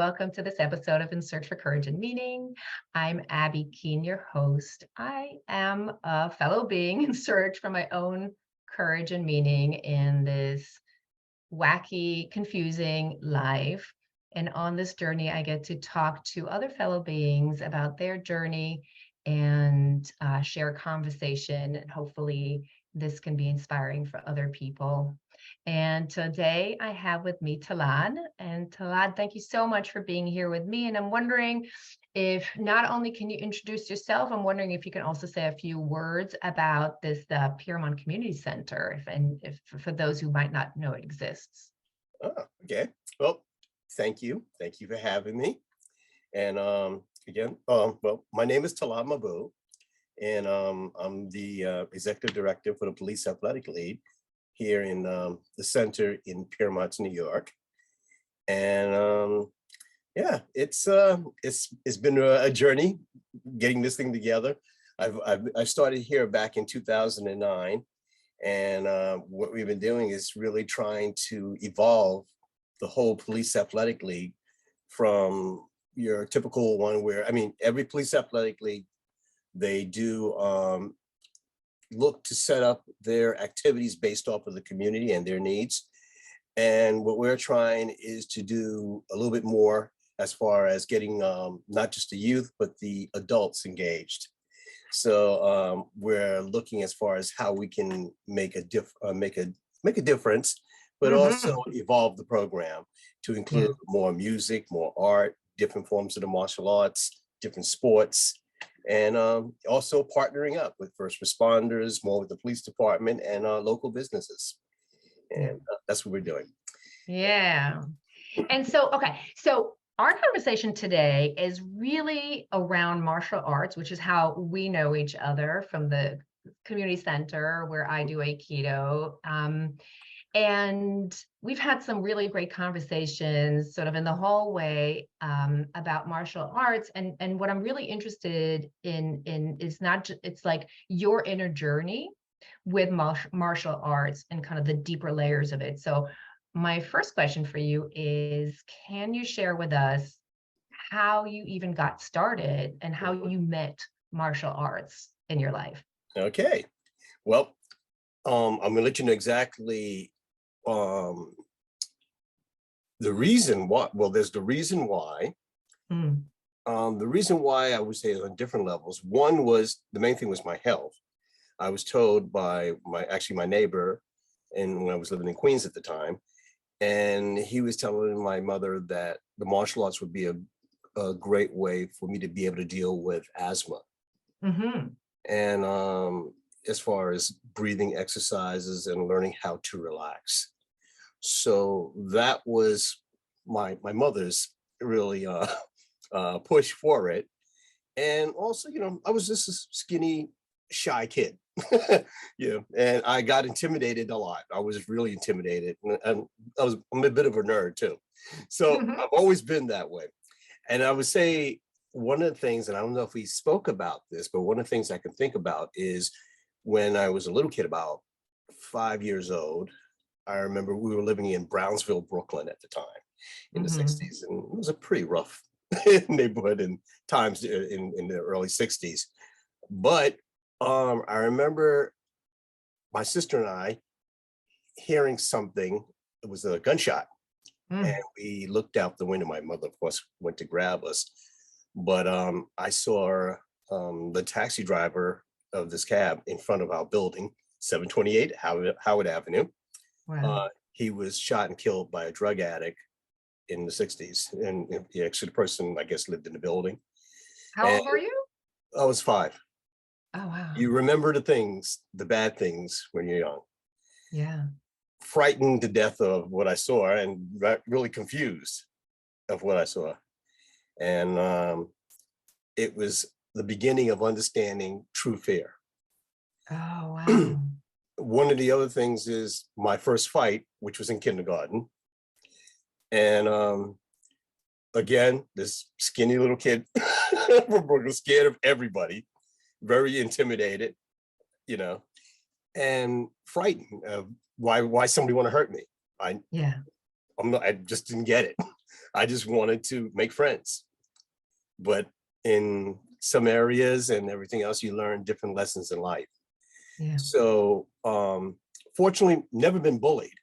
welcome to this episode of In Search for Courage and Meaning. I'm Abby Keene, your host. I am a fellow being in search for my own courage and meaning in this wacky, confusing life. And on this journey, I get to talk to other fellow beings about their journey and share conversation. And hopefully, this can be inspiring for other people. And today I have with me Tahlaad. And Tahlaad, thank you so much for being here with me. And I'm wondering if not only can you introduce yourself, I'm wondering if you can also say a few words about this Piermont Community Center, if for those who might not know it exists. Oh, okay. Well, thank you. Thank you for having me. And well, my name is Tahlaad Mahboeb, and I'm the executive director for the Police Athletic League here in the center in Piermont, New York. And yeah, it's been a journey getting this thing together. I started here back in 2009, and what we've been doing is really trying to evolve the whole Police Athletic League from your typical one where, I mean, every Police Athletic League, they do look to set up their activities based off of the community and their needs. And what we're trying is to do a little bit more as far as getting not just the youth, but the adults engaged. So we're looking as far as how we can make a difference, but also evolve the program to include more music, more art, different forms of the martial arts, different sports, and also partnering up with first responders, more with the police department and local businesses. And that's what we're doing. Yeah. And so, okay, so our conversation today is really around martial arts, which is how we know each other from the community center where I do Aikido. And we've had some really great conversations sort of in the hallway about martial arts. And what I'm really interested in is not just, it's like your inner journey with martial arts and kind of the deeper layers of it. So my first question for you is, can you share with us how you even got started and how you met martial arts in your life? Okay. Well, I'm gonna let you know exactly the reason why. Well, there's the reason why. The reason why I would say on different levels. One was, the main thing was my health. I was told by my neighbor, and when I was living in Queens at the time, and he was telling my mother that the martial arts would be a great way for me to be able to deal with asthma. And as far as breathing exercises and learning how to relax. So that was my mother's really push for it. And also, you know, I was just a skinny, shy kid. And I got intimidated a lot. I was really intimidated, and I'm a bit of a nerd too. So I've always been that way. And I would say one of the things, and I don't know if we spoke about this, but one of the things I can think about is when I was a little kid, about 5 years old, I remember we were living in Brownsville, Brooklyn at the time in the 60s. And it was a pretty rough neighborhood in times in the early 60s. But I remember my sister and I hearing something. It was a gunshot. And we looked out the window. My mother, of course, went to grab us. But I saw the taxi driver of this cab in front of our building, 728 Howard Avenue. Wow. He was shot and killed by a drug addict in the 60s. And actually, the person, I guess, lived in the building. How old were you? I was 5. Oh, wow. You remember the bad things when you're young. Yeah. Frightened to death of what I saw and really confused of what I saw. And it was the beginning of understanding true fear. Oh, wow. One of the other things is my first fight, which was in kindergarten. And again, this skinny little kid was scared of everybody, very intimidated, you know, and frightened of why somebody want to hurt me. I just didn't get it. I just wanted to make friends. But in some areas and everything else, you learn different lessons in life. Yeah. So fortunately, never been bullied,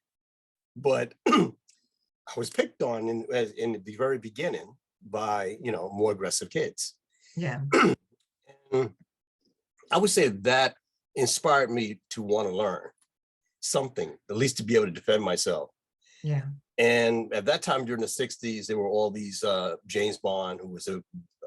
but I was picked on in the very beginning by, more aggressive kids. Yeah. And I would say that inspired me to want to learn something, at least to be able to defend myself. Yeah. And at that time during the 60s, there were all these James Bond,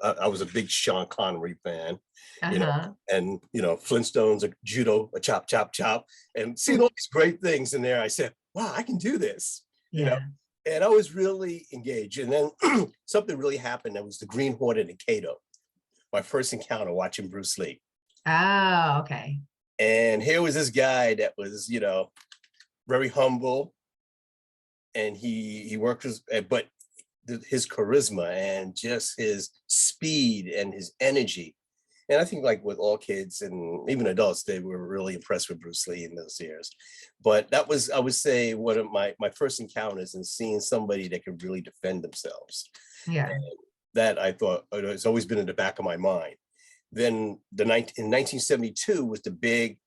I was a big Sean Connery fan, and, Flintstones, a judo, a chop, chop, chop, and seeing all these great things in there, I said, wow, I can do this, Yeah. and I was really engaged. And then something really happened. That was the Green Hornet and Kato, my first encounter watching Bruce Lee. Oh, okay. And here was this guy that was, very humble, and he worked but his charisma and just his speed and his energy. And I think, like with all kids and even adults, they were really impressed with Bruce Lee in those years. But that was, I would say, one of my first encounters in seeing somebody that could really defend themselves. Yeah. And that, I thought, it's always been in the back of my mind. Then in 1972 was the big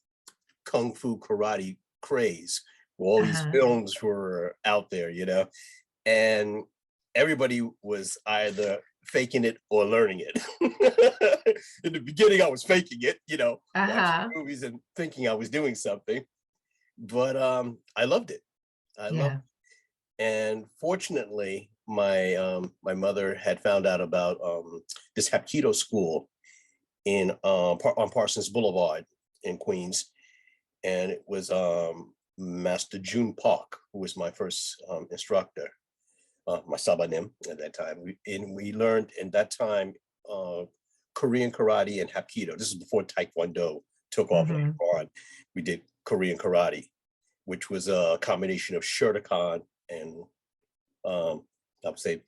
Kung Fu karate craze. All these films were out there, and everybody was either faking it or learning it. In the beginning, I was faking it, watching movies and thinking I was doing something. But I loved it. I loved it. And fortunately, my mother had found out about this Hapkido school on Parsons Boulevard in Queens. And it was Master June Park, who was my first instructor, my sabanim at that time. We learned in that time Korean karate and Hapkido. This is before Taekwondo took off later on. We did Korean karate, which was a combination of Shotokan and I would say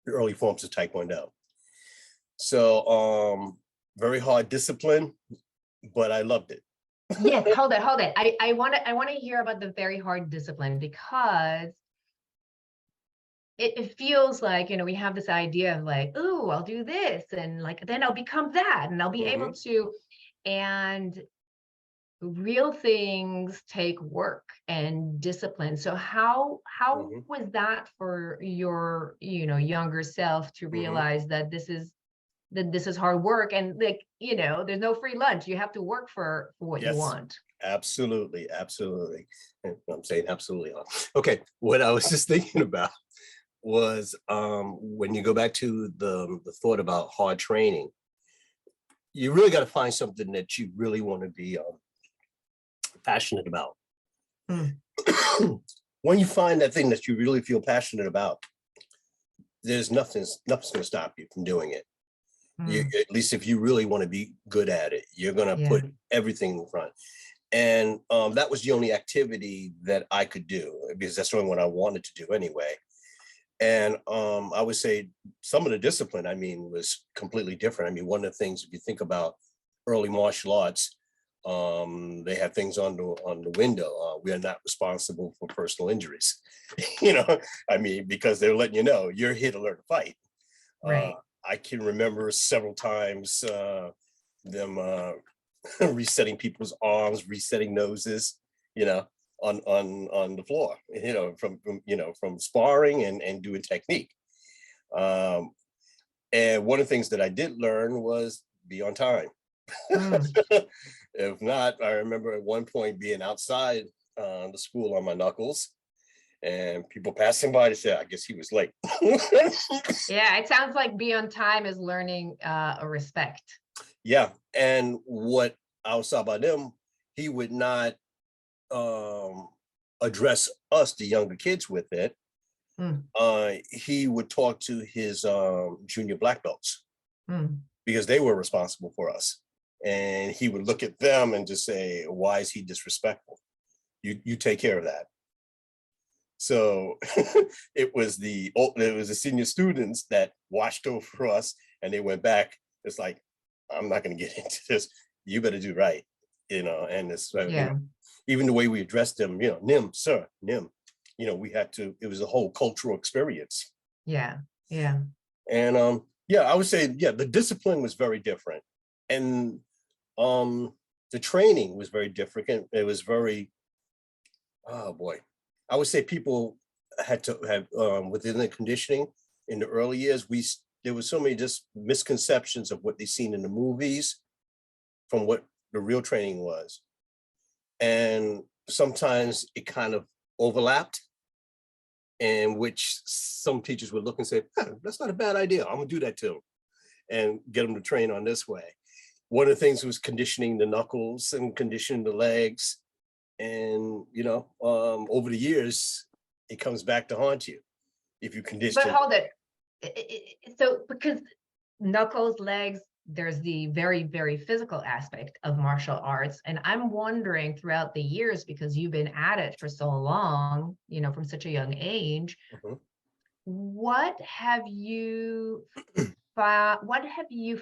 the early forms of Taekwondo. So very hard discipline, but I loved it. Yes, hold it. I want to hear about the very hard discipline, because it feels like, we have this idea of like, oh, I'll do this, and like then I'll become that, and I'll be able to. And real things take work and discipline. So how was that for your, younger self to realize that this is hard work, and like, there's no free lunch. You have to work for what you want. Absolutely. I'm saying absolutely. Okay. What I was just thinking about was when you go back to the thought about hard training, you really got to find something that you really want to be passionate about. When you find that thing that you really feel passionate about, there's nothing's going to stop you from doing it. At least if you really want to be good at it, you're going to put everything in front. And that was the only activity that I could do, because that's the only one I wanted to do anyway. And I would say some of the discipline, was completely different. One of the things, if you think about early martial arts, they have things on the window. We are not responsible for personal injuries, because they're letting you know you're here to learn to fight. Right. I can remember several times them resetting people's arms, resetting noses, on the floor, from sparring and doing technique. And one of the things that I did learn was be on time. If not, I remember at one point being outside the school on my knuckles, and people passing by to say, I guess he was late. Yeah, it sounds like be on time is learning a respect. Yeah, and what I was about him, he would not address us, the younger kids, with it. He would talk to his junior black belts, because they were responsible for us. And he would look at them and just say, why is he disrespectful? You take care of that. So it was the senior students that watched over us, and they went back. It's like, I'm not going to get into this. You better do right, and it's, even the way we addressed them, Nim, sir, Nim, we had to, it was a whole cultural experience. Yeah. Yeah. And yeah, I would say, yeah, the discipline was very different. And the training was very different. And it was very, oh boy, I would say people had to have within the conditioning in the early years, there was so many just misconceptions of what they seen in the movies from what the real training was. And sometimes it kind of overlapped, in which some teachers would look and say, that's not a bad idea. I'm gonna do that too, and get them to train on this way. One of the things was conditioning the knuckles and conditioning the legs. And, over the years, it comes back to haunt you if you But condition. hold it. So because knuckles, legs, there's the very, very physical aspect of martial arts. And I'm wondering throughout the years, because you've been at it for so long, from such a young age, Mhm. what have you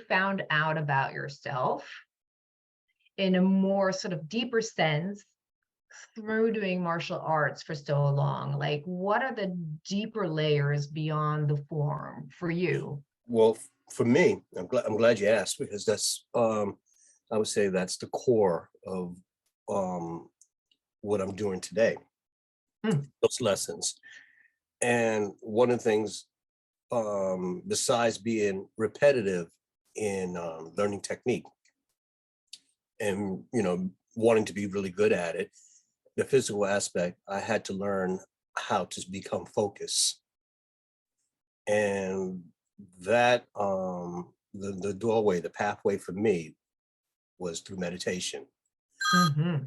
found out about yourself in a more sort of deeper sense through doing martial arts for so long? Like, what are the deeper layers beyond the form for you? Well, for me, I'm glad you asked, because that's I would say that's the core of um what I'm doing today, Mm, those lessons. And one of the things, besides being repetitive in learning technique and wanting to be really good at it, the physical aspect, I had to learn how to become focused. And that the doorway, the pathway for me was through meditation. mhm.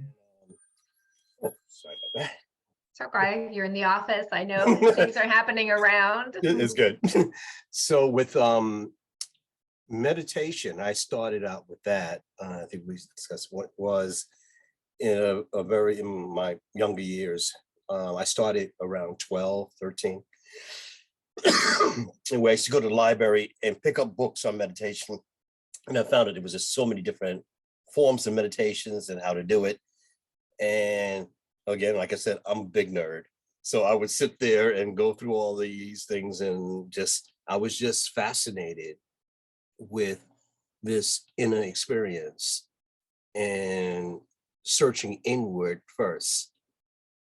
Oh, sorry about It's okay. You're in the office. I know that. things are happening around. It's good. So with meditation, I started out with that. I think we discussed what was in my younger years. I started around 12, 13. Anyway, I used to go to the library and pick up books on meditation. And I found that there was just so many different forms of meditations and how to do it. And again, like I said, I'm a big nerd. So I would sit there and go through all these things, and I was just fascinated with this inner experience and searching inward first.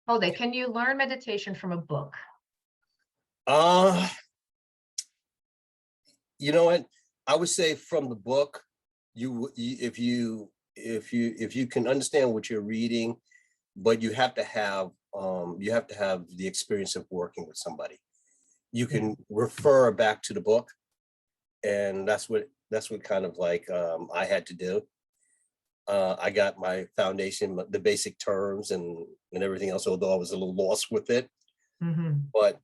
Hold it. Can you learn meditation from a book? Uh, you know what? I would say from the book, if you can understand what you're reading, but you have to have the experience of working with somebody. You Yeah. can refer back to the book, and that's what kind of like I had to do. I got my foundation, the basic terms and everything else, although I was a little lost with it. Hmm. But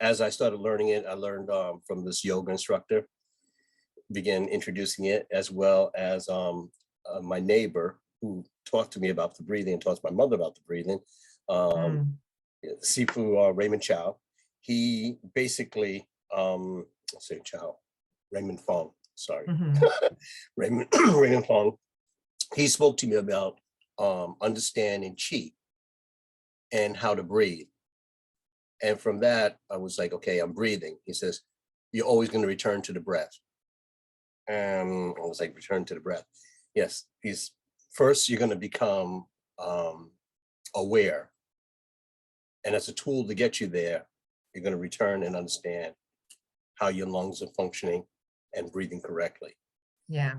as I started learning it, I learned from this yoga instructor, began introducing it, as well as my neighbor who talked to me about the breathing and taught my mother about the breathing, um, Mm. Sifu Raymond Chow. He basically, let's say Chow, Raymond Fong, sorry, Hmm. Raymond Raymond Fong. He spoke to me about understanding chi and how to breathe. And from that, I was like, okay, I'm breathing. He says, you're always going to return to the breath. And I was like, return to the breath. Yes, he's first, you're going to become aware. And as a tool to get you there, you're going to return and understand how your lungs are functioning and breathing correctly. Yeah.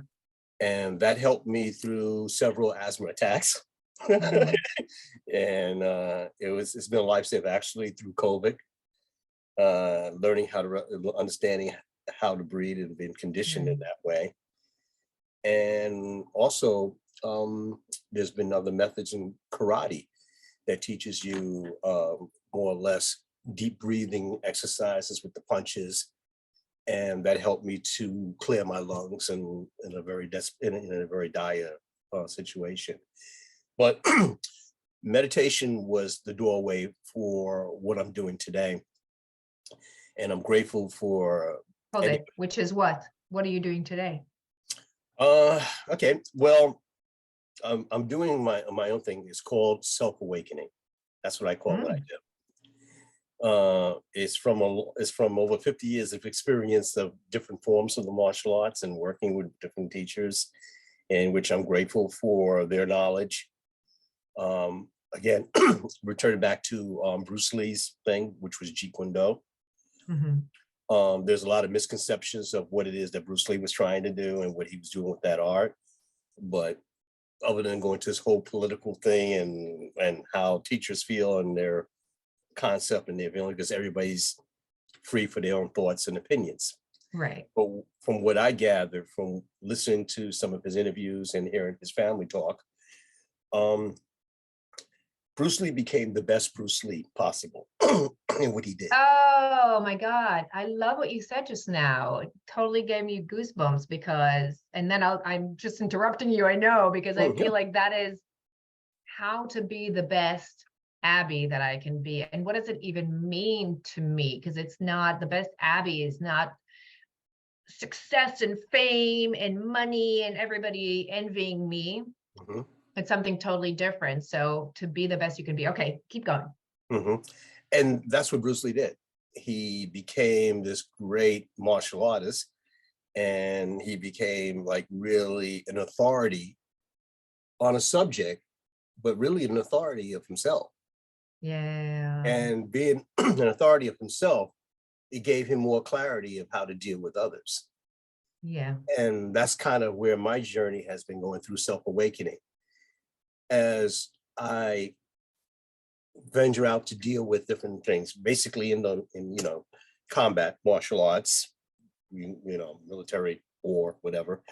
And that helped me through several asthma attacks. Mm. And it's been a lifesaver actually through COVID, learning how to understanding how to breathe and being conditioned in Right. that way. And also, there's been other methods in karate that teaches you more or less deep breathing exercises with the punches, and that helped me to clear my lungs in a very in a very dire situation. But meditation was the doorway for what I'm doing today, and I'm grateful for Hold any. it. Which is what? What are you doing today? Okay, well, I'm doing my own thing. It's called self awakening. That's what I call what I Mm. do. It's from over 50 years of experience of different forms of the martial arts and working with different teachers, in which I'm grateful for their knowledge. Again, returning back to Bruce Lee's thing, which was Jeet Kune Do. There's a lot of misconceptions of what it is that Bruce Lee was trying to do and what he was doing with that art. But other than going to this whole political thing and how teachers feel and their concept and their feeling, because everybody's free for their own thoughts and opinions. Right. But from what I gathered from listening to some of his interviews and hearing his family talk, Bruce Lee became the best Bruce Lee possible in what he did. Oh my God. I love what you said just now. It totally gave me goosebumps because, and then I'm just interrupting you, I know, because I feel like that is how to be the best Abby that I can be. And what does it even mean to me? Because it's not, the best Abby is not success and fame and money and everybody envying me. It's something totally different. So to be the best you can be. Okay, keep going. And that's what Bruce Lee did. He became this great martial artist, and he became like really an authority on a subject, but really an authority of himself. Yeah. And being an authority of himself, it gave him more clarity of how to deal with others. Yeah. And that's kind of where my journey has been, going through self-awakening. As I venture out to deal with different things, basically in combat, martial arts, military or whatever.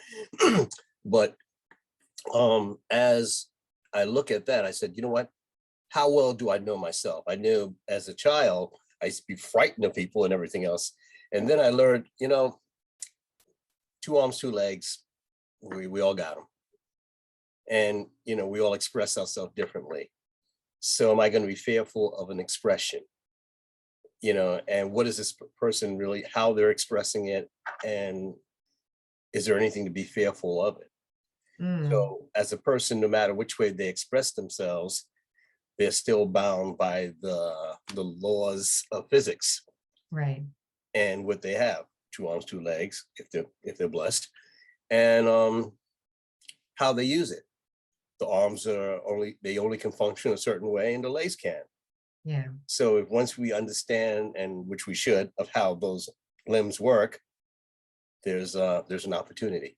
But as I look at that, I said, you know what? How well do I know myself? I knew as a child, I used to be frightened of people and everything else. And then I learned, two arms, two legs, we all got them. And, we all express ourselves differently. So am I going to be fearful of an expression? And what is this person really, how they're expressing it? And is there anything to be fearful of it? So as a person, no matter which way they express themselves, they're still bound by the laws of physics. Right. And what they have, two arms, two legs, if they're blessed, and how they use it. The arms they only can function a certain way, and the legs can. Yeah. So if once we understand, and which we should, of how those limbs work, there's an opportunity.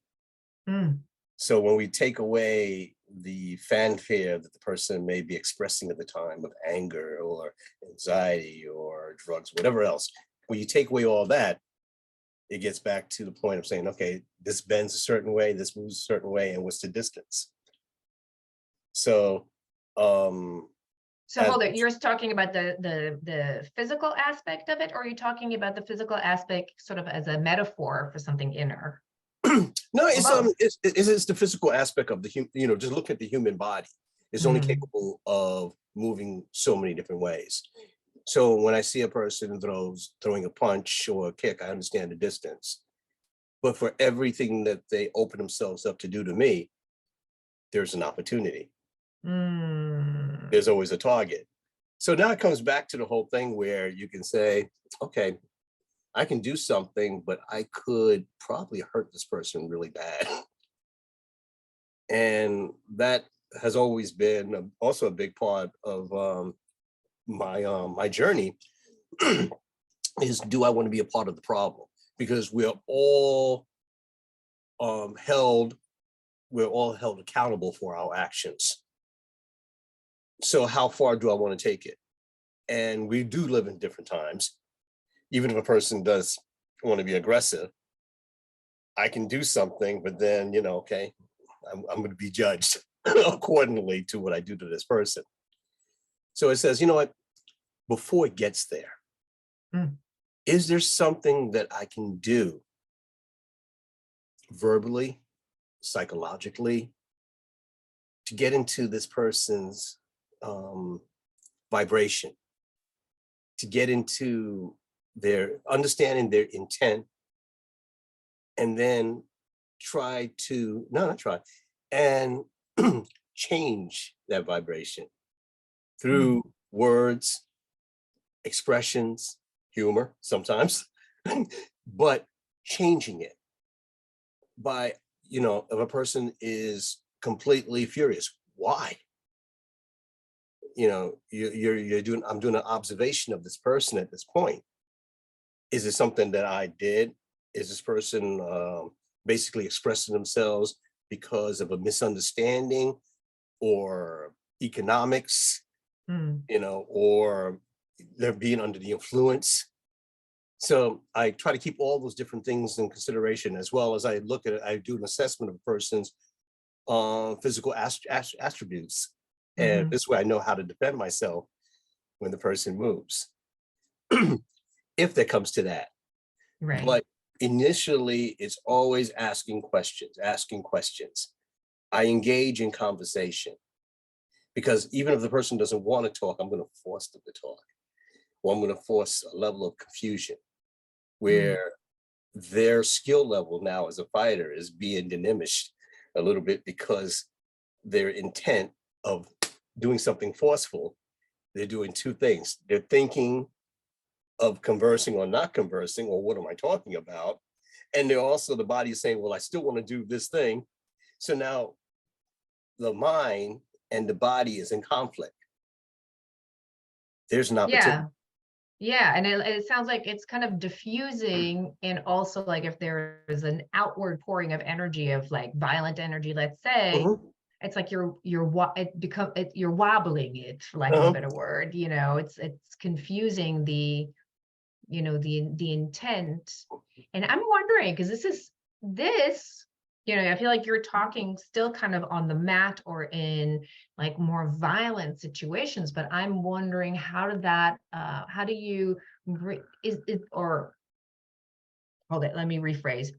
So when we take away the fanfare that the person may be expressing at the time of anger or anxiety or drugs, whatever else, when you take away all that, it gets back to the point of saying, okay, this bends a certain way, this moves a certain way, and what's the distance? So hold it, you're talking about the physical aspect of it, or are you talking about the physical aspect sort of as a metaphor for something inner? No, it's the physical aspect of the human, just look at the human body. It's only capable of moving so many different ways. So when I see a person throwing a punch or a kick, I understand the distance. But for everything that they open themselves up to do to me, there's an opportunity. There's always a target. So now it comes back to the whole thing where you can say, okay, I can do something, but I could probably hurt this person really bad. And that has always been also a big part of my journey is, do I want to be a part of the problem? Because we're all held accountable for our actions. So how far do I want to take it? And we do live in different times. Even if a person does want to be aggressive, I can do something, but then, okay, I'm going to be judged accordingly to what I do to this person. So it says, you know what, before it gets there, is there something that I can do verbally, psychologically, to get into this person's vibration, to get into their understanding their intent, and then and change that vibration through words, expressions, humor sometimes, but changing it by, if a person is completely furious, why? You're doing, I'm doing an observation of this person at this point. Is it something that I did? Is this person basically expressing themselves because of a misunderstanding or economics, or they're being under the influence? So I try to keep all those different things in consideration, as well as I look at it, I do an assessment of a person's physical attributes. And this way I know how to defend myself when the person moves, if that comes to that. Right. But initially, it's always asking questions. I engage in conversation, because even if the person doesn't want to talk, I'm going to force them to talk. Or I'm going to force a level of confusion where their skill level now as a fighter is being diminished a little bit, because their intent of doing something forceful, they're doing two things. They're thinking of conversing or not conversing, or what am I talking about? And they're also, the body is saying, well, I still want to do this thing. So now the mind and the body is in conflict. There's an opportunity. Yeah, and it sounds like it's kind of diffusing, and also like if there is an outward pouring of energy, of like violent energy, let's say, it's like you're wobbling it, for lack of a better word. It's confusing the intent. And I'm wondering, because this I feel like you're talking still kind of on the mat or in like more violent situations, but I'm wondering, how do you, is it, or hold it, let me rephrase.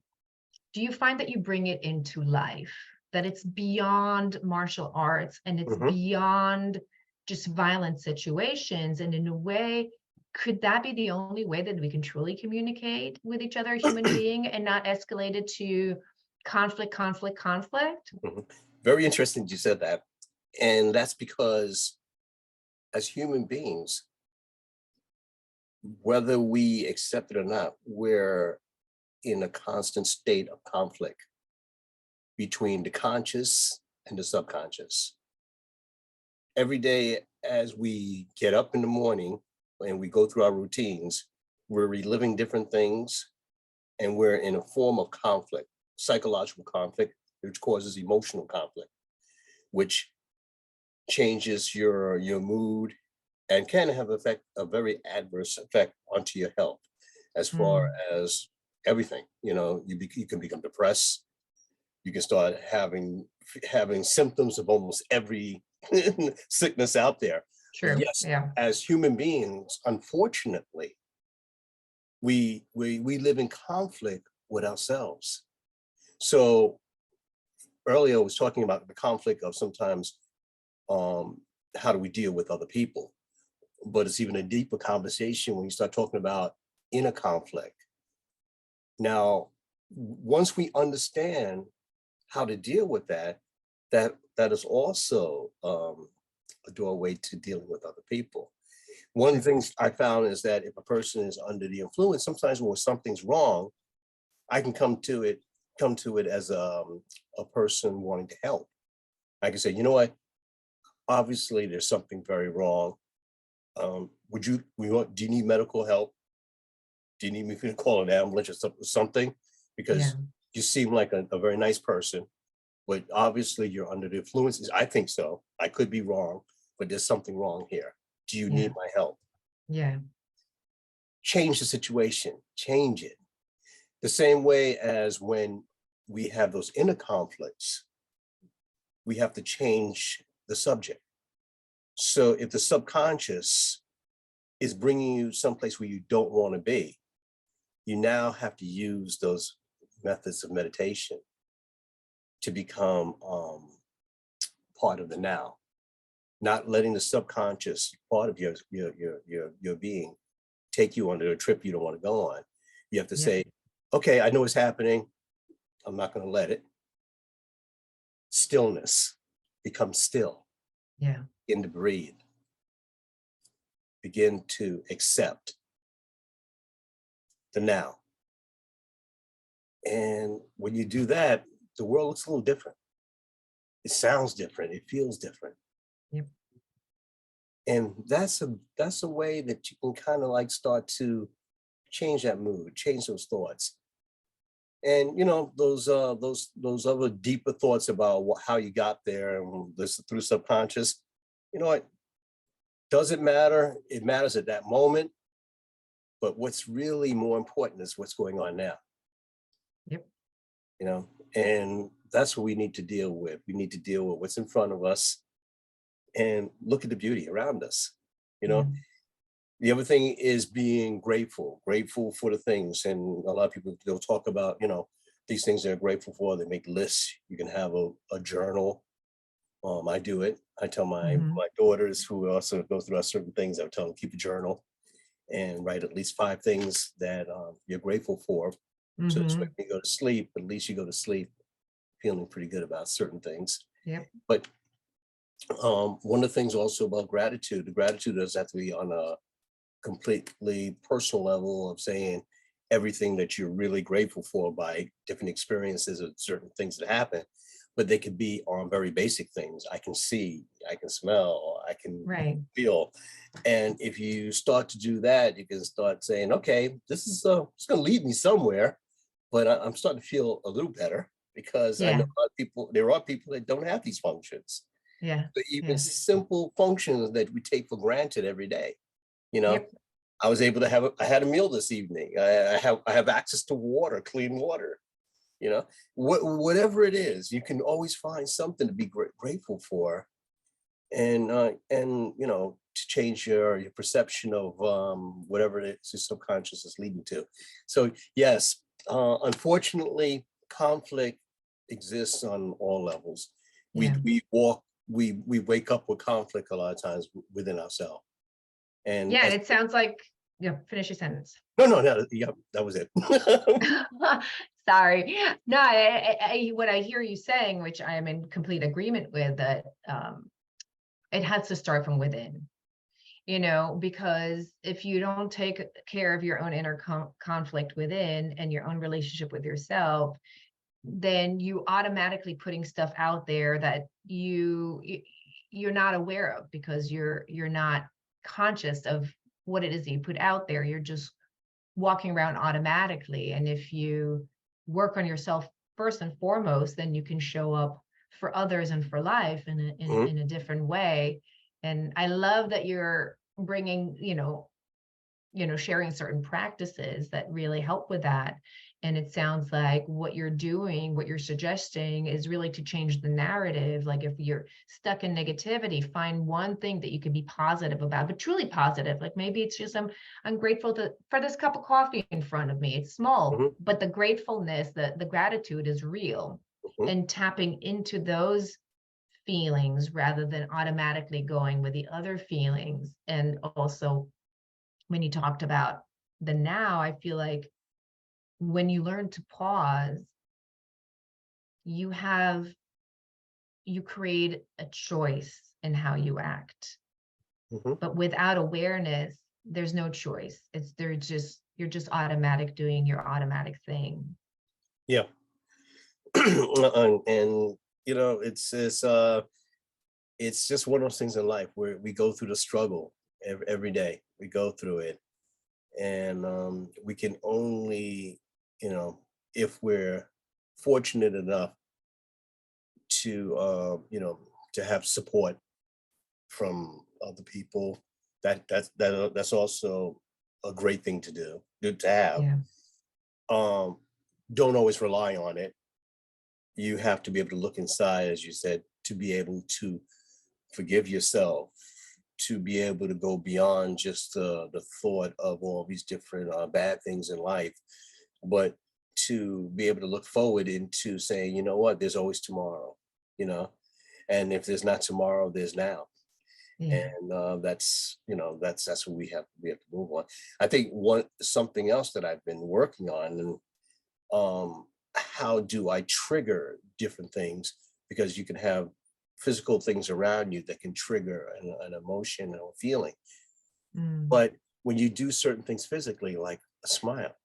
Do you find that you bring it into life, that it's beyond martial arts and it's beyond just violent situations? And in a way, could that be the only way that we can truly communicate with each other, human being, and not escalate it to conflict? Very interesting you said that. And that's because as human beings, whether we accept it or not, we're in a constant state of conflict between the conscious and the subconscious. Every day as we get up in the morning and we go through our routines, we're reliving different things, and we're in a form of conflict, psychological conflict, which causes emotional conflict, which changes your mood and can have a very adverse effect onto your health, as far as everything. You can become depressed. You can start having symptoms of almost every sickness out there. True. Yes, Yeah. as human beings, unfortunately, we live in conflict with ourselves. So earlier I was talking about the conflict of sometimes how do we deal with other people, but it's even a deeper conversation when you start talking about inner conflict. Now, once we understand how to deal with that is also a doorway to dealing with other people. One of the things I found is that if a person is under the influence, sometimes when something's wrong, I can come to it as a person wanting to help. I can say, you know what, obviously there's something very wrong. Do you need medical help? Do you need me to call an ambulance or something? Because you seem like a very nice person, but obviously you're under the influences. I think so. I could be wrong, but there's something wrong here. Do you need my help? Yeah. Change the situation, change it. The same way as when we have those inner conflicts, we have to change the subject. So if the subconscious is bringing you someplace where you don't want to be, you now have to use those methods of meditation to become part of the now, not letting the subconscious part of your being take you on a trip you don't want to go on. You have to say, okay, I know what's happening. I'm not going to let it. Stillness. Become still. Yeah. Begin to breathe. begin to accept the now. And when you do that, the world looks a little different. It sounds different. It feels different. Yep. And that's a way that you can kind of like start to change that mood, change those thoughts. And those other deeper thoughts about how you got there and this through subconscious, you know what? Doesn't matter. It matters at that moment. But what's really more important is what's going on now. Yep. And that's what we need to deal with. We need to deal with what's in front of us and look at the beauty around us. Yeah. The other thing is being grateful for the things. And a lot of people, they'll talk about, these things they're grateful for. They make lists. You can have a journal. I do it. I tell my daughters who also go through certain things, I tell them keep a journal and write at least 5 things that you're grateful for. So this way when you go to sleep, at least you go to sleep feeling pretty good about certain things. Yep. But one of the things also about gratitude, the gratitude doesn't have to be on a completely personal level of saying everything that you're really grateful for by different experiences or certain things that happen, but they could be on very basic things. I can see, I can smell, I can feel. And if you start to do that, you can start saying, okay, this is it's going to lead me somewhere, but I'm starting to feel a little better because I know a lot of people, there are people that don't have these functions. Yeah. But even simple functions that we take for granted every day, Yep. I was able to I had a meal this evening. I have access to water, clean water. Whatever it is, you can always find something to be grateful for, and to change your perception of whatever it is your subconscious is leading to. So yes, unfortunately, conflict exists on all levels. We wake up with conflict a lot of times within ourselves. And and it sounds like, finish your sentence. No, yeah, that was it. Sorry. No, what I hear you saying, which I am in complete agreement with, that it has to start from within, because if you don't take care of your own inner conflict within and your own relationship with yourself, then you automatically putting stuff out there that you're not aware of because you're not conscious of what it is that you put out there. You're just walking around automatically. And if you work on yourself first and foremost, then you can show up for others and for life in a different way. And I love that you're bringing, sharing certain practices that really help with that. And it sounds like what you're doing, what you're suggesting is really to change the narrative. Like if you're stuck in negativity, find one thing that you can be positive about, but truly positive. Like maybe it's just, I'm grateful for this cup of coffee in front of me. It's small, but the gratefulness, the gratitude is real. And tapping into those feelings rather than automatically going with the other feelings. And also when you talked about the now, I feel like when you learn to pause, you create a choice in how you act. But without awareness, there's no choice. You're just automatic doing your automatic thing. Yeah. and it's just one of those things in life where we go through the struggle every day. We go through it, and we can only, if we're fortunate enough to to have support from other people, that's also a great thing to have. Don't always rely on it. You have to be able to look inside, as you said, to be able to forgive yourself, to be able to go beyond just the thought of all these different bad things in life, but to be able to look forward into saying, you know what, there's always tomorrow, and if there's not tomorrow, there's now. And that's what we have to move on. I think something else that I've been working on, and how do I trigger different things, because you can have physical things around you that can trigger an emotion or a feeling. But when you do certain things physically, like a smile,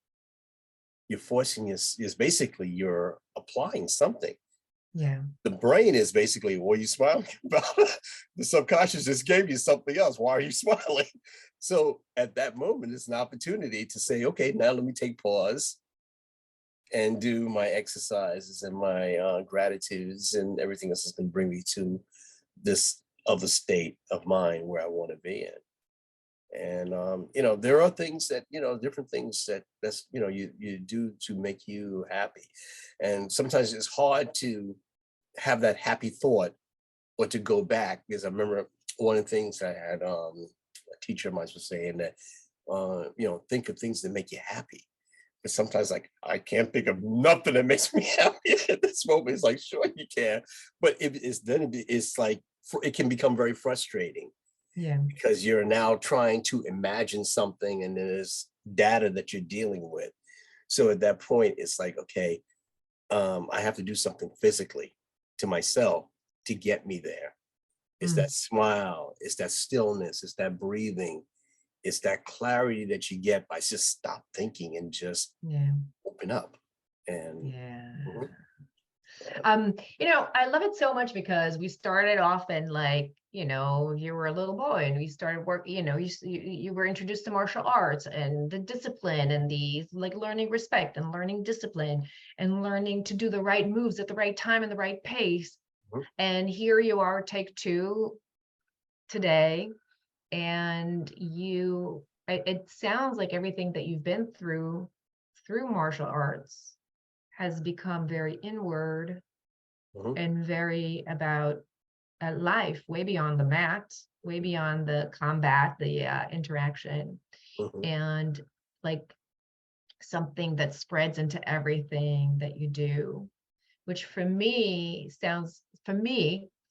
you're forcing is basically you're applying something. Yeah. The brain is basically, what are you smiling about? The subconscious just gave you something else. Why are you smiling? So at that moment, it's an opportunity to say, okay, now let me take pause and do my exercises and my gratitudes and everything else that's going to bring me to this other state of mind where I want to be in. And there are things that, different things that's you do to make you happy. And sometimes it's hard to have that happy thought or to go back, because I remember one of the things I had a teacher of mine was saying that think of things that make you happy. But sometimes, like, I can't think of nothing that makes me happy at this moment. It's like, sure you can, but it's like it can become very frustrating, Yeah. because you're now trying to imagine something and there's data that you're dealing with. So at that point, it's like, okay, I have to do something physically to myself to get me there. It's that smile, it's that stillness, it's that breathing, it's that clarity that you get by just stop thinking and just open up. And mhm, I love it so much because we started off in, like, you were a little boy and we started work, you were introduced to martial arts and the discipline and the, like, learning respect and learning discipline and learning to do the right moves at the right time and the right pace. mhm, And here you are, take two today, and it sounds like everything that you've been through martial arts has become very inward mhm, and very about life, way beyond the mat, way beyond the combat, the interaction, mhm, and, like, something that spreads into everything that you do, which for me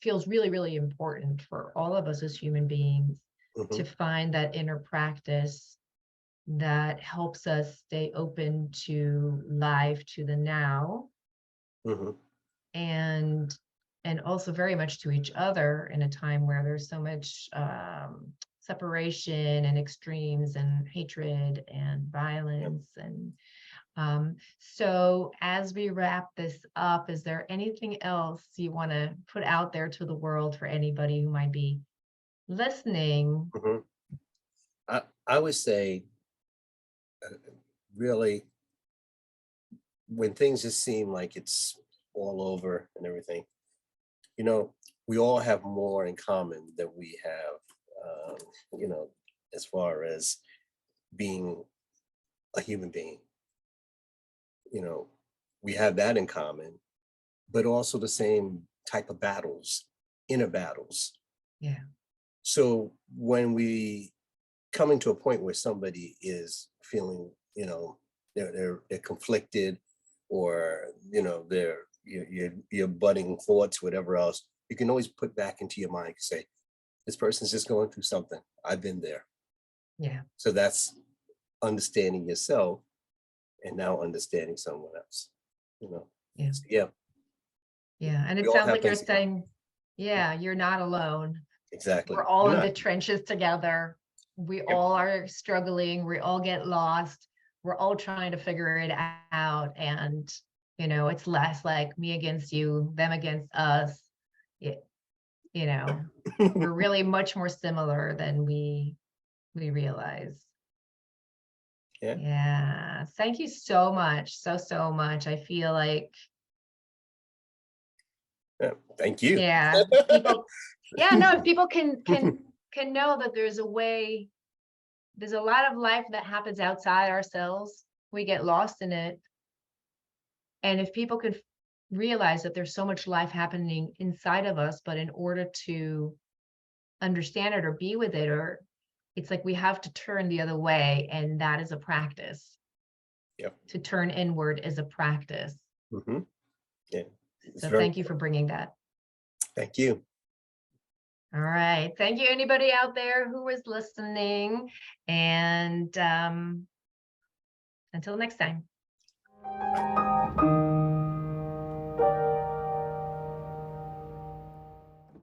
feels really, really important for all of us as human beings, to mhm, find that inner practice that helps us stay open to life, to the now, mhm, and also very much to each other in a time where there's so much separation and extremes and hatred and yeah. violence. And so as we wrap this up, is there anything else you want to put out there to the world for anybody who might be listening? Mhm. I would say, really, when things just seem like it's all over and everything, you know, we all have more in common than we have, you know, as far as being a human being. You know, we have that in common, but also the same type of battles, inner battles. Yeah. So when we coming to a point where somebody is feeling, they're conflicted, or your budding thoughts, whatever else, you can always put back into your mind and say, this person's just going through something. I've been there. Yeah. So that's understanding yourself and now understanding someone else. You know, Yeah. so, yeah, Yeah. And we it all sounds have like you're things in common. saying, yeah, you're not alone. Exactly. We're all You're in not. the trenches together. We Yep. all are struggling. We all get lost. We're all trying to figure it out. And, it's less like me against you, them against us. It, we're really much more similar than we realize. Yeah. Yeah. Thank you so much. So much. I feel like, Yeah. Thank you. yeah, people, yeah, no, if people can know that there's a lot of life that happens outside ourselves. We get lost in it. And if people could realize that there's so much life happening inside of us, but in order to understand it or be with it, or it's like we have to turn the other way. And that is a practice. Yep. To turn inward is a practice. Hmm. Yeah. It's So very thank you for important. bringing that. Thank you. All right. Thank you, anybody out there who was listening. And until next time.